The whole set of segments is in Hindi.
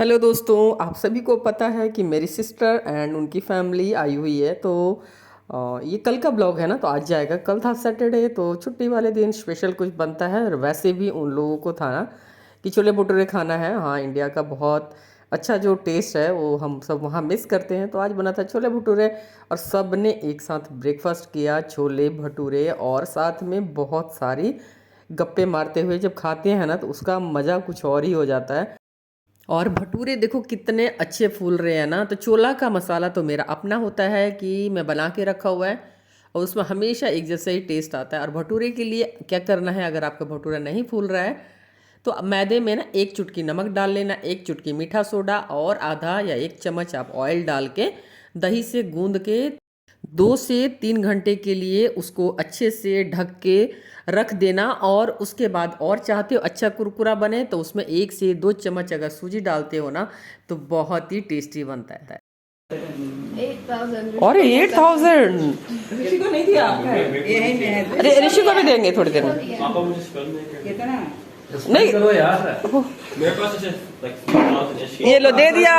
हेलो दोस्तों, आप सभी को पता है कि मेरी सिस्टर एंड उनकी फैमिली आई हुई है। तो ये कल का ब्लॉग है ना, तो आज जाएगा। कल था सैटरडे, तो छुट्टी वाले दिन स्पेशल कुछ बनता है। और वैसे भी उन लोगों को था ना कि छोले भटूरे खाना है। हाँ, इंडिया का बहुत अच्छा जो टेस्ट है वो हम सब वहाँ मिस करते हैं। तो आज बना था छोले भटूरे और सब ने एक साथ ब्रेकफास्ट किया, छोले भटूरे, और साथ में बहुत सारी गप्पे मारते हुए जब खाते हैं ना तो उसका मज़ा कुछ और ही हो जाता है। और भटूरे देखो कितने अच्छे फूल रहे हैं ना। तो छोला का मसाला तो मेरा अपना होता है कि मैं बना के रखा हुआ है और उसमें हमेशा एक जैसा ही टेस्ट आता है। और भटूरे के लिए क्या करना है, अगर आपका भटूरा नहीं फूल रहा है तो मैदे में ना एक चुटकी नमक डाल लेना, एक चुटकी मीठा सोडा और आधा या एक चम्मच आप ऑयल डाल के दही से गूंद के 2 से 3 घंटे के लिए उसको अच्छे से ढक के रख देना। और उसके बाद और चाहते हो अच्छा कुरकुरा बने तो उसमें 1 से 2 चम्मच अगर सूजी डालते हो ना तो बहुत ही टेस्टी बनता है। 8,000 और 8,000 ऋषि को नहीं दिया आपका है। अरे ऋषि को भी देंगे थोड़ी देर में। पापा मुझे स्पेल नहीं कर कितना नहीं करो यार। मेरे पास ऐसे like 3,000 ये लो, दे दिया,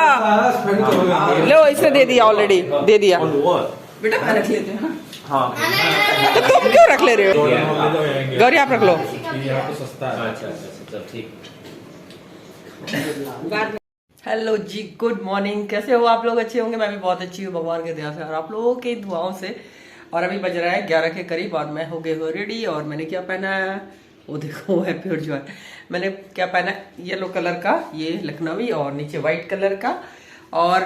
लो इसे दे दिया, ऑलरेडी दे दिया। On what? बेटा मैं रख लेते हैं ना। हाँ तो तुम क्यों रख ले रहे हो? गौरी आप रख लो। यहाँ तो सस्ता है। अच्छा चल ठीक। हेलो जी, गुड मॉर्निंग। कैसे हो आप लोग? अच्छे होंगे। मैं भी बहुत अच्छी हूँ भगवान के दया से और आप लोगों की दुआओं से। और अभी बज रहा है 11 के करीब और मैं हो गई हूँ रेडी। और मैंने क्या पहना है वो देखो, है प्योर जो है। मैंने क्या पहना है, येलो कलर का ये लखनवी और नीचे वाइट कलर का। और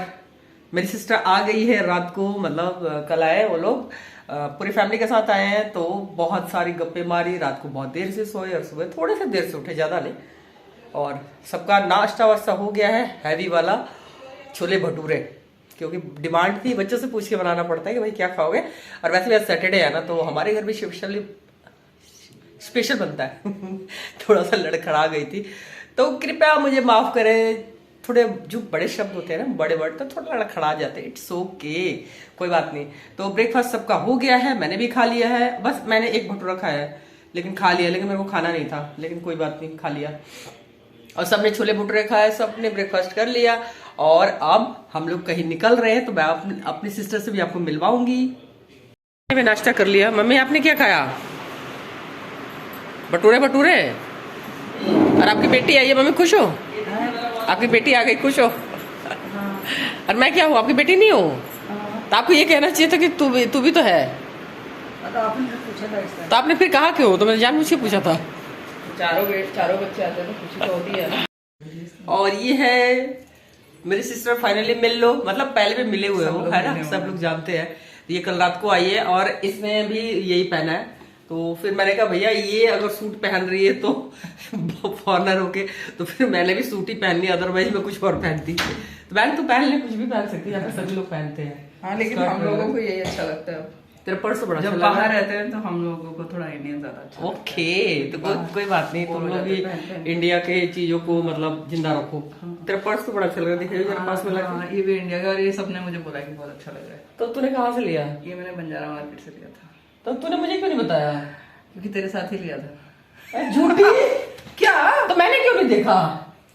मेरी सिस्टर आ गई है रात को, मतलब कल आए वो लोग, पूरी फैमिली के साथ आए हैं। तो बहुत सारी गप्पे मारी, रात को बहुत देर से सोए और सुबह थोड़े से देर से उठे, ज़्यादा नहीं। और सबका नाश्ता वास्ता हो गया है, हैवी वाला छोले भटूरे, क्योंकि डिमांड थी, बच्चों से पूछ के बनाना पड़ता है कि भाई क्या खाओगे। और वैसे भी आज सैटरडे है ना, तो हमारे घर भी स्पेशल बनता है। थोड़ा सा लड़खड़ा गई थी, तो कृपया मुझे माफ़ करें। थोड़े जो बड़े शब्द होते हैं ना, बड़े वर्ड, तो थोड़ा लड़खड़ा जाते हैं। इट्स ओके, कोई बात नहीं। तो ब्रेकफास्ट सबका हो गया है, मैंने भी खा लिया है। बस मैंने एक भटूरा खाया है, लेकिन खा लिया, लेकिन मेरे को खाना नहीं था, लेकिन कोई बात नहीं, खा लिया। और सबने छोले भटूरे खाए, सबने ब्रेकफास्ट कर लिया। और अब हम लोग कहीं निकल रहे हैं, तो मैं अपनी सिस्टर से भी आपको मिलवाऊंगी। मैं नाश्ता कर लिया। मम्मी आपने क्या खाया? भटूरे भटूरे। और आपकी बेटी आई है, मम्मी खुश हो? आपकी बेटी आ गई, खुश हो? और मैं क्या हूँ, आपकी बेटी नहीं हो? तो आपको ये कहना चाहिए था कि तू भी तो है। तो आपने पूछा था इस तो आपने फिर कहा क्यों? तो मैंने जानबूझ के पूछा था। चारों बच्चे आते हैं तो खुशी तो होती है ना। और ये है मेरी सिस्टर, फाइनली मिल लो, मतलब पहले भी मिले हुए हो, है ना, सब लोग जानते हैं। ये कल रात को आई है और इसने भी यही पहना है। तो फिर मैंने कहा भैया ये अगर सूट पहन रही है तो फॉरनर होके, तो फिर मैंने भी सूट ही पहन लिया, अदरवाइज मैं कुछ और पहनती। तो बहन तो पहन ले, कुछ भी पहन सकती है, यहाँ पे सभी लोग पहनते हैं। हाँ, लेकिन हम लोगों को यही अच्छा लगता है। तेरा पर्स तो बड़ा जब अच्छा लगा। बाहर रहते हैं तो हम लोगों को थोड़ा इंडियन ज्यादा अच्छा लगता है। ओके, तो कोई बात नहीं, तुम लोग भी इंडिया के चीजों को मतलब जिंदा रखो। तेरा पर्स तो बड़ा अच्छा लग रहा है, दिखाइए जरा पास में लगा। हाँ, ये भी इंडिया का, और ये सबने मुझे बोला कि बहुत अच्छा लग रहा है। तो तूने कहाँ से लिया? ये मैंने बंजारा मार्केट से लिया था। तो तूने मुझे क्यों नहीं बताया? क्योंकि तेरे साथ ही लिया था। झूठी। क्या? तो मैंने क्यों नहीं देखा?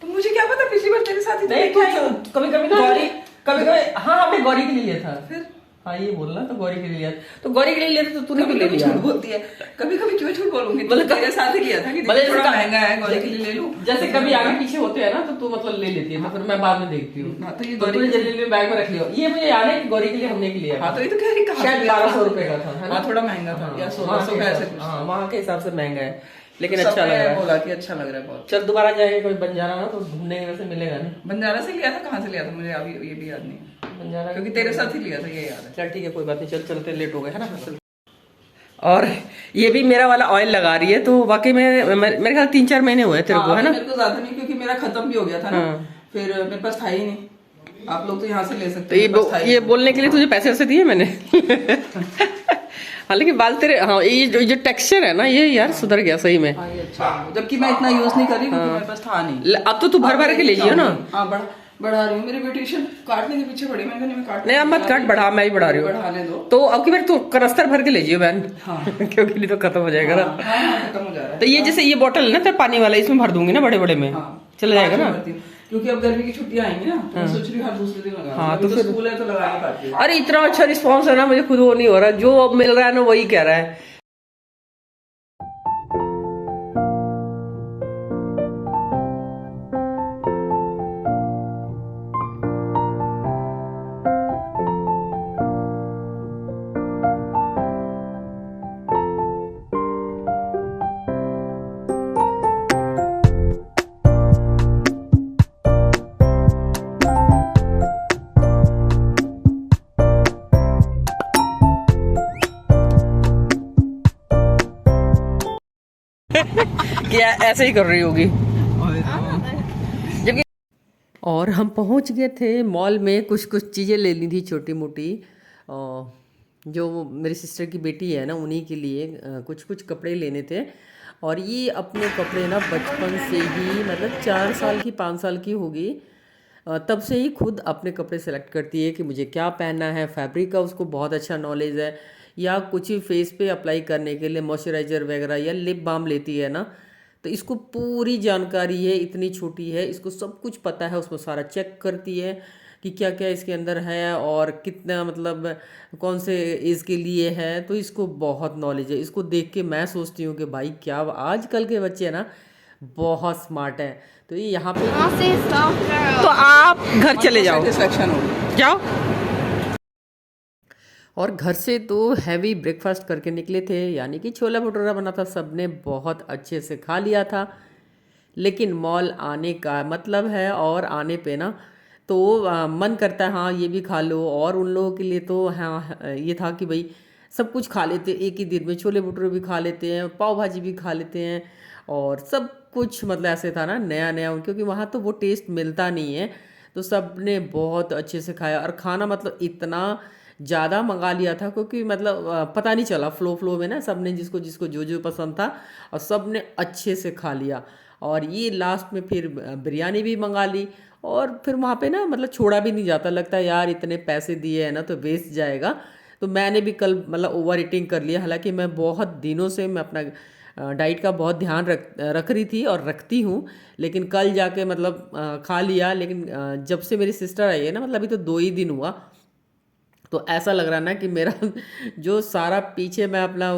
तो मुझे क्या पता, पिछली बार तेरे साथ ही तो नहीं, लेके आई हूँ। कभी कभी गौरी, कभी हाँ हमने गौरी के लिए लिया था। फिर हाँ ये बोलना, तो गौरी के लिए लिया। तो गौरी के लिए लिया था, तो तूने क्यों ले कभी लिया? झूठ बोलती है, कभी कभी क्यों झूठ बोलूंगी। मतलब तेरे साथ ही लिया था कि मतलब थोड़ा इसका- महंगा है, गौरी के लिए ले लूं। जैसे कभी आगे पीछे होते हैं ना, तो तू मतलब ले लेती है, तो फिर मैं बाद में देखती हूँ। हाँ, तो ये तो गौरी तूने के- जल्दी बैग में रख लिया। ये मुझे याद है कि गौरी के लिए हमने लिया। हाँ, तो ये तो कह रही कहाँ शायद से लिया था? 1200 रुपए का था, है ना? हाँ, थोड़ा महंगा था, या 1600 का ऐसे कुछ। हाँ, वहाँ के हिसाब से महंगा है, लेकिन तो अच्छा लग सबने रहा है। बोला कि अच्छा लग रहा है बहुत। चल दोबारा जाएंगे, कोई बंजारा ना, तो घूमने में वैसे मिलेगा नहीं। बंजारा से लिया था, कहाँ से लिया था मुझे अभी ये भी याद नहीं है, बंजारा क्योंकि तेरे साथ ही लिया था, ये याद है। चल ठीक है, कोई बात नहीं, चल चलते, लेट हो गए है ना। चल। और ये भी मेरा वाला ऑयल लगा रही है, तो वाकई में मेरे ख्याल 3-4 महीने हुए तेरे को, है ना? मेरे को ज्यादा नहीं, क्योंकि मेरा खत्म भी हो गया था ना। हाँ। फिर मेरे पास था ही नहीं। आप लोग तो यहाँ से ले सकते तो हो, मेरे पास था ही ये नहीं। बोलने के लिए तुझे पैसे वैसे दिए मैंने। हालांकि बाल तेरे, हाँ ये जो टेक्सचर है ना, ये यार सुधर गया सही में। हाँ, ये अच्छा है। जबकि मैं इतना यूज नहीं कर रही, क्योंकि मेरे पास था नहीं। अब तो तू भर भर के ले जियो ना। हाँ, बढ़ा रही हूँ। मेरी ब्यूटिशियन काटने के पीछे पड़ी, मैंने नहीं काट। नहीं अब मत काट, बढ़ा, मैं ही बढ़ा रही हूँ। बढ़ाने दो। तो अब की बार तू कनस्तर भर के ले जियो बहन। हाँ। क्योंकि नहीं तो खत्म हो जाएगा ना। हाँ, खत्म हो जा रहा है। तो ये जैसे ये बोतल है ना तेरे पानी वाला, इसमें भर दूंगी ना बड़े बड़े में, हाँ। चला जाएगा ना। क्योंकि अब गर्मी की छुट्टियां आएंगी ना, तो मैं सोच रही हूँ हर दूसरे दिन लगा, हाँ, अभी तो तो फिर- स्कूल है तो लगा नहीं पाती हूँ। अरे इतना अच्छा रिस्पॉन्स है ना, मुझे खुद वो नहीं हो रहा, जो अब मिल रहा है ना वही कह रहा है। क्या ऐसे ही कर रही होगी। जबकि और हम पहुंच गए थे मॉल में, कुछ कुछ चीज़ें लेनी थी छोटी मोटी। जो मेरी सिस्टर की बेटी है ना, उन्हीं के लिए कुछ कुछ कपड़े लेने थे। और ये अपने कपड़े ना बचपन से ही, मतलब 4 साल की 5 साल की होगी, तब से ही खुद अपने कपड़े सेलेक्ट करती है कि मुझे क्या पहनना है। फैब्रिक का उसको बहुत अच्छा नॉलेज है, या कुछ ही फेस पे अप्लाई करने के लिए मॉइस्चराइज़र वगैरह या लिप बाम लेती है ना, तो इसको पूरी जानकारी है। इतनी छोटी है, इसको सब कुछ पता है, उसमें सारा चेक करती है कि क्या क्या इसके अंदर है और कितना, मतलब कौन से एज के लिए है। तो इसको बहुत नॉलेज है। इसको देख के मैं सोचती हूँ कि भाई क्या आजकल के बच्चे हैं ना, बहुत स्मार्ट है। तो ये यहाँ पे I'll see stuff, girl. तो आप घर चले जाओ, सेटिस्फेक्शन होगी। जाओ। और घर से तो हैवी ब्रेकफास्ट करके निकले थे, यानी कि छोला भटूरा बना था, सबने बहुत अच्छे से खा लिया था। लेकिन मॉल आने का मतलब है, और आने पे ना तो मन करता है हाँ ये भी खा लो। और उन लोगों के लिए तो हाँ ये था कि भाई सब कुछ खा लेते एक ही दिन में, छोले भटूरे भी खा लेते हैं, पाव भाजी भी खा लेते हैं, और सब कुछ मतलब ऐसे था ना नया नया, क्योंकि वहाँ तो वो टेस्ट मिलता नहीं है। तो सब ने बहुत अच्छे से खाया, और खाना मतलब इतना ज़्यादा मंगा लिया था, क्योंकि मतलब पता नहीं चला, फ्लो में ना सब ने जिसको जिसको जो जो पसंद था, और सब ने अच्छे से खा लिया। और ये लास्ट में फिर बिरयानी भी मंगा ली। और फिर वहाँ पे ना मतलब छोड़ा भी नहीं जाता, लगता है यार इतने पैसे दिए हैं ना तो वेस्ट जाएगा। तो मैंने भी कल मतलब ओवर ईटिंग कर लिया। हालांकि मैं बहुत दिनों से मैं अपना डाइट का बहुत ध्यान रख रही थी और रखती हूँ, लेकिन कल जाके मतलब खा लिया। लेकिन जब से मेरी सिस्टर आई है ना, मतलब अभी तो 2 ही दिन हुआ, तो ऐसा लग रहा ना कि मेरा जो सारा पीछे मैं अपना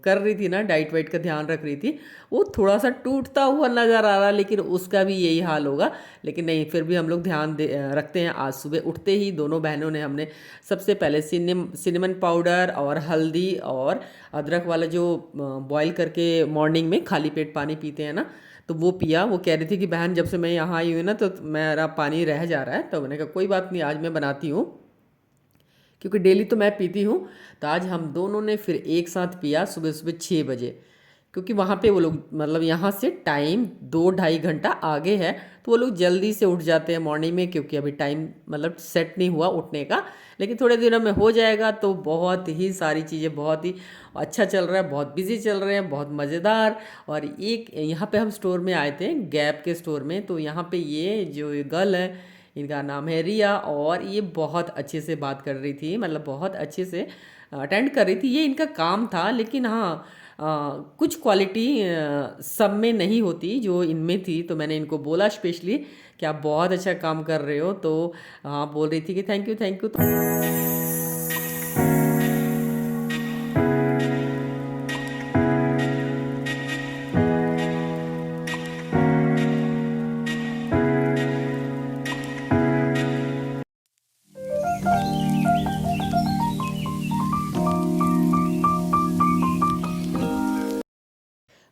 कर रही थी ना, डाइट वाइट का ध्यान रख रही थी, वो थोड़ा सा टूटता हुआ नज़र आ रहा। लेकिन उसका भी यही हाल होगा। लेकिन नहीं, फिर भी हम लोग ध्यान रखते हैं। आज सुबह उठते ही दोनों बहनों ने, हमने सबसे पहले सिनेमन पाउडर और हल्दी और अदरक वाला जो बॉईल करके मॉर्निंग में खाली पेट पानी पीते हैं ना, तो वो पिया। वो कह रही थी कि बहन जब से मैं यहाँ आई हूँ ना तो मेरा पानी रह जा रहा है। तो मैंने कहा कोई बात नहीं, आज मैं बनाती हूँ, क्योंकि डेली तो मैं पीती हूँ। तो आज हम दोनों ने फिर एक साथ पिया सुबह सुबह 6 बजे, क्योंकि वहाँ पे वो लोग मतलब यहाँ से टाइम 2-2.5 घंटा आगे है, तो वो लोग जल्दी से उठ जाते हैं मॉर्निंग में, क्योंकि अभी टाइम मतलब सेट नहीं हुआ उठने का। लेकिन थोड़े दिनों में हो जाएगा। तो बहुत ही सारी चीज़ें बहुत ही अच्छा चल रहा है, बहुत बिजी चल रहे हैं, बहुत मज़ेदार। और एक यहाँ पे हम स्टोर में आए थे, गैप के स्टोर में। तो यहाँ पे ये जो गर्ल है, इनका नाम है रिया, और ये बहुत अच्छे से बात कर रही थी, मतलब बहुत अच्छे से अटेंड कर रही थी। ये इनका काम था। लेकिन हाँ कुछ क्वालिटी सब में नहीं होती जो इनमें थी। तो मैंने इनको बोला स्पेशली कि आप बहुत अच्छा काम कर रहे हो। तो हाँ बोल रही थी कि थैंक यू थैंक यू।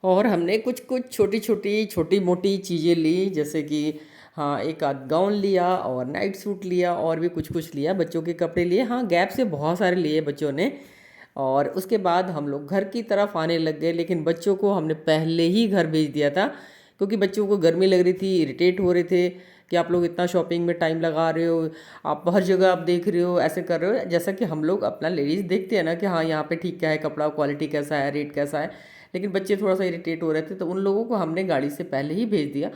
और हमने कुछ कुछ छोटी मोटी चीज़ें ली, जैसे कि हाँ एक आध गाउन लिया और नाइट सूट लिया, और भी कुछ कुछ लिया, बच्चों के कपड़े लिए। हाँ गैप से बहुत सारे लिए बच्चों ने। और उसके बाद हम लोग घर की तरफ आने लग गए। लेकिन बच्चों को हमने पहले ही घर भेज दिया था, क्योंकि बच्चों को गर्मी लग रही थी, इरिटेट हो रहे थे कि आप लोग इतना शॉपिंग में टाइम लगा रहे हो, आप हर जगह आप देख रहे हो, ऐसे कर रहे हो। जैसा कि हम लोग अपना लेडीज़ देखते हैं ना कि हाँ यहाँ पे ठीक क्या है, कपड़ा क्वालिटी कैसा है, रेट कैसा है। लेकिन बच्चे थोड़ा सा इरिटेट हो रहे थे, तो उन लोगों को हमने गाड़ी से पहले ही भेज दिया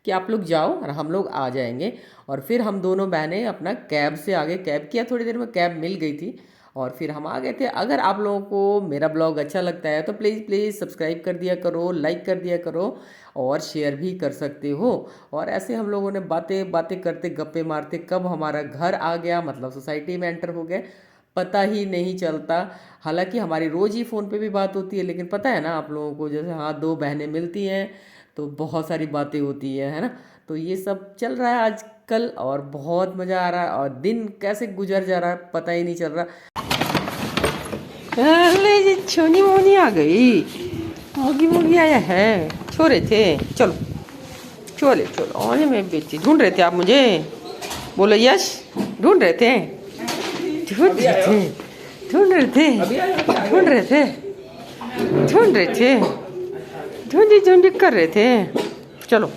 कि आप लोग जाओ और हम लोग आ जाएंगे। और फिर हम दोनों बहनें अपना कैब से आगे कैब किया, थोड़ी देर में कैब मिल गई थी। और फिर हम आ गए थे। अगर आप लोगों को मेरा ब्लॉग अच्छा लगता है तो प्लीज़ सब्सक्राइब कर दिया करो, लाइक कर दिया करो और शेयर भी कर सकते हो। और ऐसे हम लोगों ने बातें बातें करते गप्पे मारते कब हमारा घर आ गया, मतलब सोसाइटी में एंटर हो गए, पता ही नहीं चलता। हालांकि हमारी रोज़ ही फ़ोन पे भी बात होती है, लेकिन पता है ना आप लोगों को, जैसे हाँ 2 बहनें मिलती हैं तो बहुत सारी बातें होती है ना। तो ये सब चल रहा है आजकल और बहुत मज़ा आ रहा है और दिन कैसे गुजर जा रहा है पता ही नहीं चल रहा। अरे ये छोनी मोनी आ गई, मोगी मोगी आया है, छोरे थे, चलो चलो आने में बेची ढूंढ रहे थे आप मुझे, बोलो यश ढूंढ रहे थे, ढूंढ रहे थे ढूंढी कर रहे थे। चलो,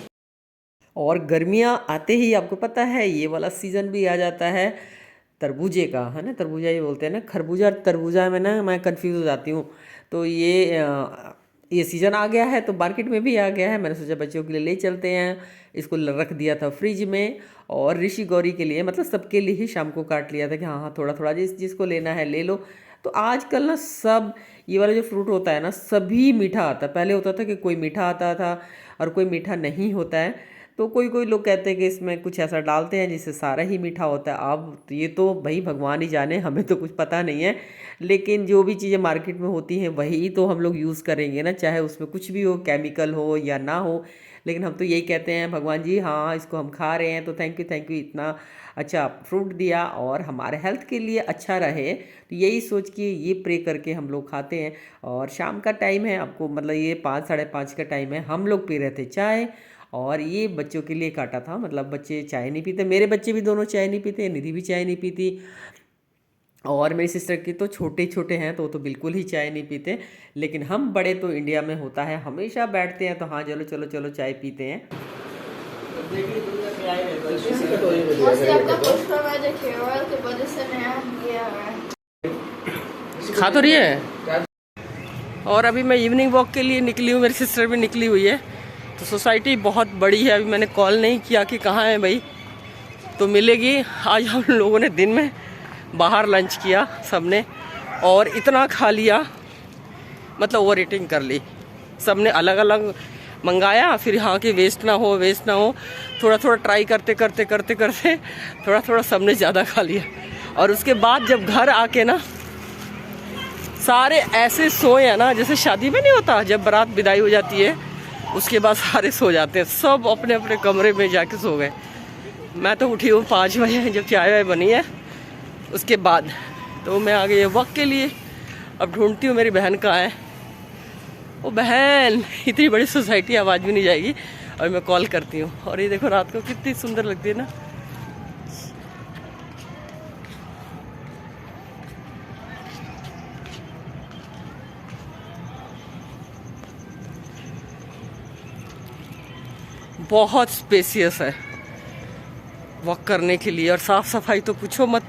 और गर्मियाँ आते ही आपको पता है ये वाला सीज़न भी आ जाता है तरबूजे का, है ना। तरबूजा ये बोलते हैं ना, खरबूजा तरबूजा में ना मैं कंफ्यूज हो जाती हूँ। तो ये सीज़न आ गया है तो मार्केट में भी आ गया है। मैंने सोचा बच्चों के लिए ले चलते हैं, इसको रख दिया था फ्रिज में। और ऋषि गौरी के लिए, मतलब सबके लिए ही शाम को काट लिया था कि हाँ थोड़ा थोड़ा जिसको लेना है ले लो। तो आजकल ना सब ये वाला जो फ्रूट होता है ना सभी मीठा आता है। पहले होता था कि कोई मीठा आता था और कोई मीठा नहीं होता है। तो कोई लोग कहते हैं कि इसमें कुछ ऐसा डालते हैं जिससे सारा ही मीठा होता है। अब ये तो भाई भगवान ही जाने, हमें तो कुछ पता नहीं है। लेकिन जो भी चीज़ें मार्केट में होती हैं वही तो हम लोग यूज़ करेंगे ना, चाहे उसमें कुछ भी हो, केमिकल हो या ना हो। लेकिन हम तो यही कहते हैं भगवान जी हाँ इसको हम खा रहे हैं तो थैंक यू इतना अच्छा फ्रूट दिया और हमारे हेल्थ के लिए अच्छा रहे। तो यही सोच के ये प्रे करके हम लोग खाते हैं। और शाम का टाइम है, आपको मतलब ये 5 साढ़े 5 का टाइम है, हम लोग पी रहे थे चाय। और ये बच्चों के लिए काटा था, मतलब बच्चे चाय नहीं पीते, मेरे बच्चे भी दोनों चाय नहीं पीते, निधि भी चाय नहीं पीती। और मेरी सिस्टर की तो छोटे छोटे हैं तो वो तो बिल्कुल ही चाय नहीं पीते। लेकिन हम बड़े तो इंडिया में होता है हमेशा बैठते हैं तो हाँ चलो चाय पीते हैं। आपका पोस्टर में जो केवल की वजह से नया किया है। खा तो रही है। और अभी मैं इवनिंग वॉक के लिए निकली हूँ, मेरी सिस्टर भी निकली हुई है। तो सोसाइटी बहुत बड़ी है, अभी मैंने कॉल नहीं किया कि कहाँ है भाई, तो मिलेगी। आज हम लोगों ने दिन में बाहर लंच किया सबने और इतना खा लिया, मतलब ओवर ईटिंग कर ली सबने, अलग अलग मंगाया। फिर हाँ कि वेस्ट ना हो थोड़ा ट्राई करते थोड़ा सबने ज़्यादा खा लिया। और उसके बाद जब घर आके ना सारे ऐसे सोए हैं ना, जैसे शादी में नहीं होता जब बारात विदाई हो जाती है उसके बाद सारे सो जाते हैं, सब अपने अपने कमरे में जाके सो गए। मैं तो उठी हूँ 5 बजे जब चाय वाय बनी है उसके बाद, तो मैं आ गई वक्त के लिए। अब ढूंढती हूँ मेरी बहन कहाँ है। वो बहन, इतनी बड़ी सोसाइटी आवाज़ भी नहीं जाएगी और मैं कॉल करती हूँ। और ये देखो रात को कितनी सुंदर लगती है ना। बहुत स्पेसियस है वॉक करने के लिए और साफ सफाई तो पूछो मत।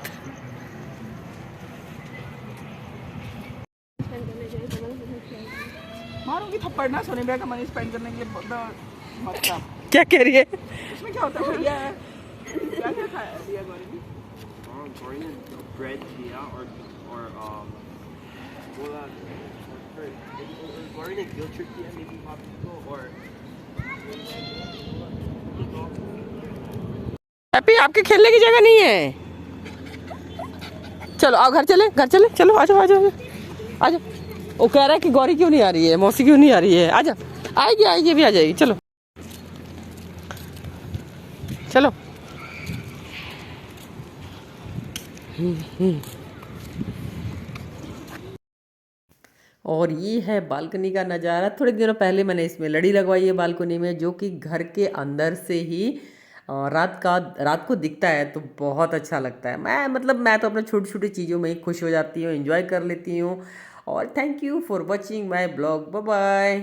मारूंगी थप्पड़ ना, सोने ब्याह का मनी स्पेंड करने के लिए मतलब क्या कह रही है? इसमें क्या होता है भैया? क्या क्या खाया दिया गौरी ने? Gordon ने bread दिया और बोला Gordon ने guilt trip दिया maybe Poppy को और हैप्पी आपके खेलने की जगह नहीं है, चलो आओ घर चले चलो आ जाओ। वो कह रहा है कि गौरी क्यों नहीं आ रही है, मौसी क्यों नहीं आ रही है, आजा आएगी भी आ जाएगी। चलो और ये है बालकनी का नज़ारा। थोड़े दिनों पहले मैंने इसमें लड़ी लगवाई है बालकनी में, जो कि घर के अंदर से ही रात को दिखता है तो बहुत अच्छा लगता है। मैं तो अपने छोटी छोटी चीज़ों में ही खुश हो जाती हूँ, एंजॉय कर लेती हूँ। और thank you for watching my blog, bye bye.